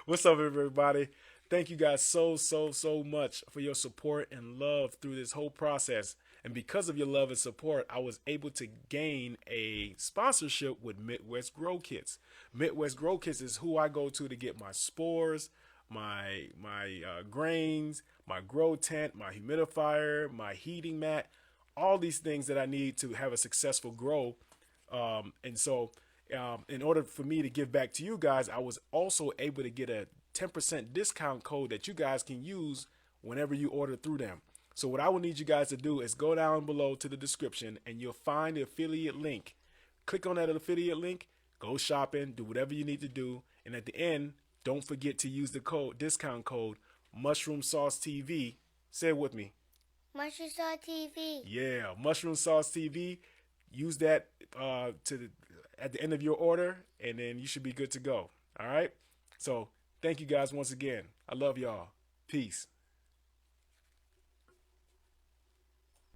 What's up, everybody? Thank you guys so much for your support and love through this whole process. And because of your love and support, I was able to gain a sponsorship with Midwest Grow Kits. Midwest Grow Kits is who I go to get my spores, my grains, my grow tent, my humidifier, my heating mat, all these things that I need to have a successful grow. In order for me to give back to you guys, I was also able to get a 10% discount code that you guys can use whenever you order through them. So, what I will need you guys to do is go down below to the description and you'll find the affiliate link. Click on that affiliate link, go shopping, do whatever you need to do. And at the end, don't forget to use the discount code Mushroom Sauce TV. Say it with me. Mushroom Star TV. Yeah, Mushroom Sauce TV. Use that at the end of your order, and then you should be good to go. All right. So thank you guys once again. I love y'all. Peace.